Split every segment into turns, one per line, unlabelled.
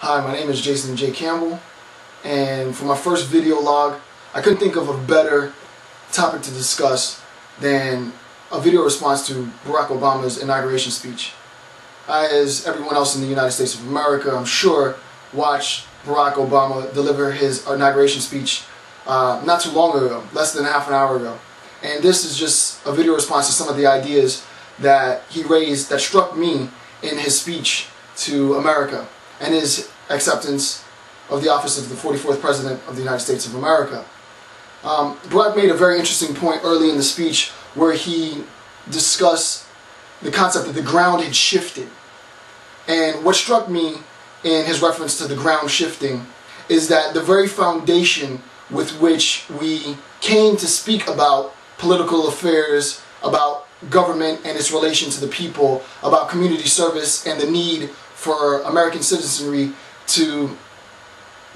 Hi, my name is Jason J. Campbell, and for my first video log, I couldn't think of a better topic to discuss than a video response to Barack Obama's inauguration speech. I, as everyone else in the United States of America, I'm sure, watched Barack Obama deliver his inauguration speech not too long ago, less than half an hour ago. And this is just a video response to some of the ideas that he raised that struck me in his speech to America and his acceptance of the office of the 44th President of the United States of America. Barack made a very interesting point early in the speech where he discussed the concept that the ground had shifted. And what struck me in his reference to the ground shifting is that the very foundation with which we came to speak about political affairs, about government and its relation to the people, about community service and the need for American citizenry to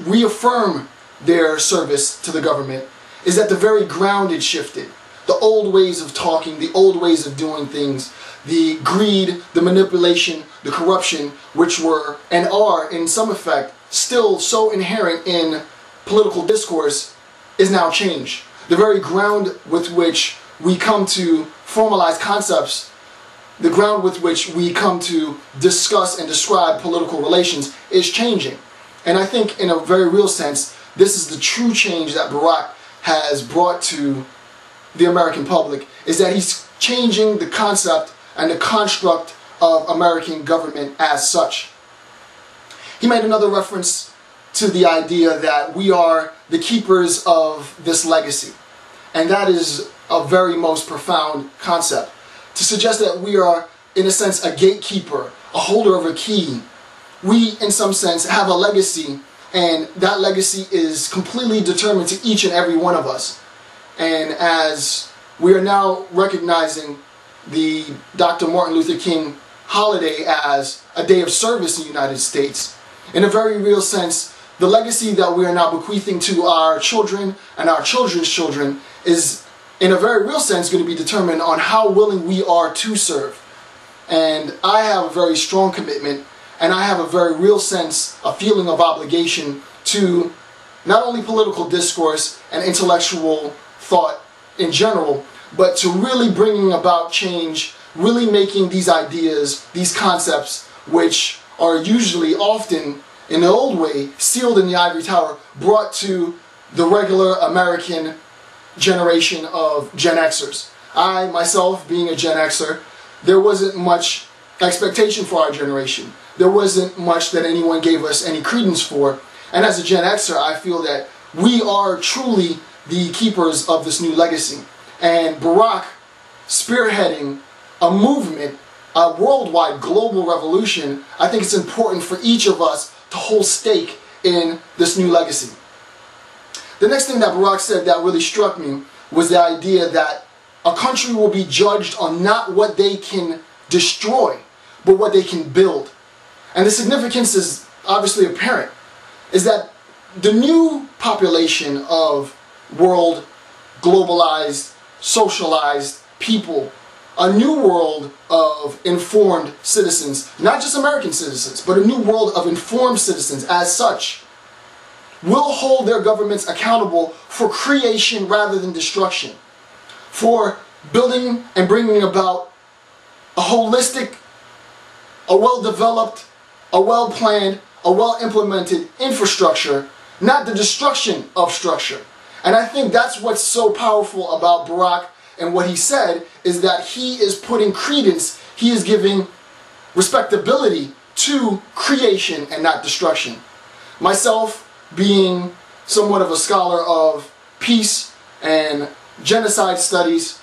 reaffirm their service to the government, is that the very ground had shifted. The old ways of talking, the old ways of doing things, the greed, the manipulation, the corruption, which were and are in some effect still so inherent in political discourse, is now changed. The very ground with which we come to formalize concepts, the ground with which we come to discuss and describe political relations is changing. And I think in a very real sense, this is the true change that Barack has brought to the American public, is that he's changing the concept and the construct of American government as such. He made another reference to the idea that we are the keepers of this legacy. And that is a very most profound concept. To suggest that we are, in a sense, a gatekeeper, a holder of a key. We, in some sense, have a legacy, and that legacy is completely determined to each and every one of us. And as we are now recognizing the Dr. Martin Luther King holiday as a day of service in the United States, in a very real sense, the legacy that we are now bequeathing to our children and our children's children is, in a very real sense, going to be determined on how willing we are to serve. And I have a very strong commitment, and I have a very real sense, a feeling of obligation to not only political discourse and intellectual thought in general, but to really bringing about change, really making these ideas, these concepts, which are usually often, in the old way, sealed in the ivory tower, brought to the regular American generation of Gen Xers. I, myself, being a Gen Xer, there wasn't much expectation for our generation. There wasn't much that anyone gave us any credence for. And as a Gen Xer, I feel that we are truly the keepers of this new legacy. And Barack spearheading a movement, a worldwide global revolution, I think it's important for each of us to hold stake in this new legacy. The next thing that Barack said that really struck me was the idea that a country will be judged on not what they can destroy, but what they can build. And the significance is obviously apparent, is that the new population of world globalized, socialized people, a new world of informed citizens, not just American citizens, but a new world of informed citizens as such, will hold their governments accountable for creation rather than destruction, for building and bringing about a holistic, a well-developed, a well-planned, a well-implemented infrastructure, not the destruction of structure. And I think that's what's so powerful about Barack and what he said, is that he is putting credence, he is giving respectability to creation and not destruction. Myself, being somewhat of a scholar of peace and genocide studies,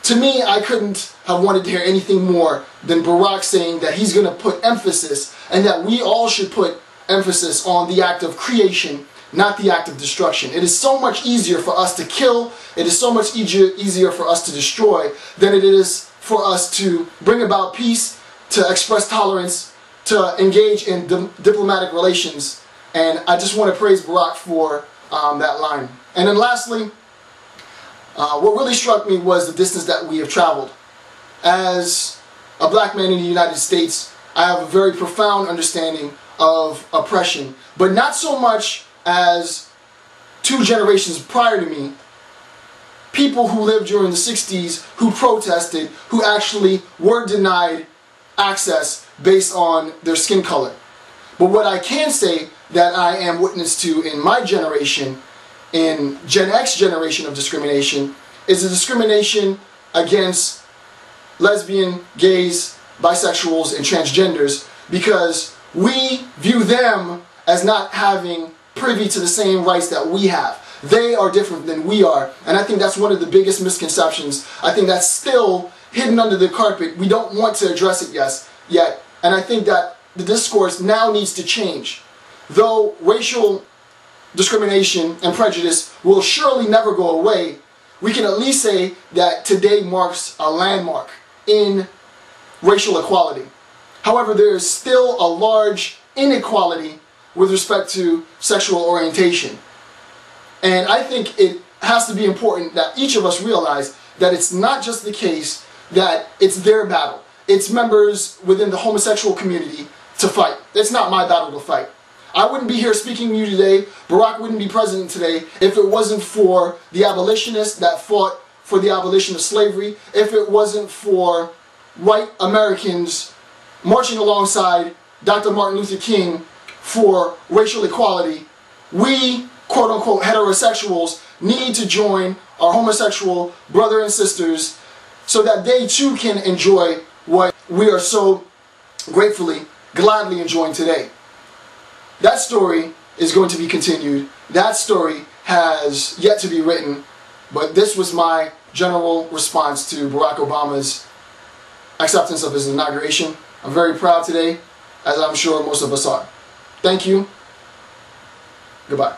to me, I couldn't have wanted to hear anything more than Barack saying that he's going to put emphasis, and that we all should put emphasis on the act of creation, not the act of destruction. It is so much easier for us to kill, it is so much easier for us to destroy than it is for us to bring about peace, to express tolerance, to engage in diplomatic relations. And I just want to praise Barack for that line. And then lastly, what really struck me was the distance that we have traveled. As a black man in the United States, I have a very profound understanding of oppression, but not so much as 2 generations prior to me, people who lived during the 60s, who protested, who actually were denied access based on their skin color. But what I can say that I am witness to in my generation, in Gen X generation of discrimination, is the discrimination against lesbian, gays, bisexuals, and transgenders, because we view them as not having privy to the same rights that we have. They are different than we are, and I think that's one of the biggest misconceptions. I think that's still hidden under the carpet. We don't want to address it yet, and I think that the discourse now needs to change. Though racial discrimination and prejudice will surely never go away, we can at least say that today marks a landmark in racial equality. However, there is still a large inequality with respect to sexual orientation. And I think it has to be important that each of us realize that it's not just the case that it's their battle. It's members within the homosexual community to fight. It's not my battle to fight. I wouldn't be here speaking to you today, Barack wouldn't be president today, if it wasn't for the abolitionists that fought for the abolition of slavery, if it wasn't for white Americans marching alongside Dr. Martin Luther King for racial equality. We, quote-unquote, heterosexuals need to join our homosexual brothers and sisters so that they too can enjoy what we are so gratefully, gladly enjoying today. That story is going to be continued. That story has yet to be written, but this was my general response to Barack Obama's acceptance of his inauguration. I'm very proud today, as I'm sure most of us are. Thank you. Goodbye.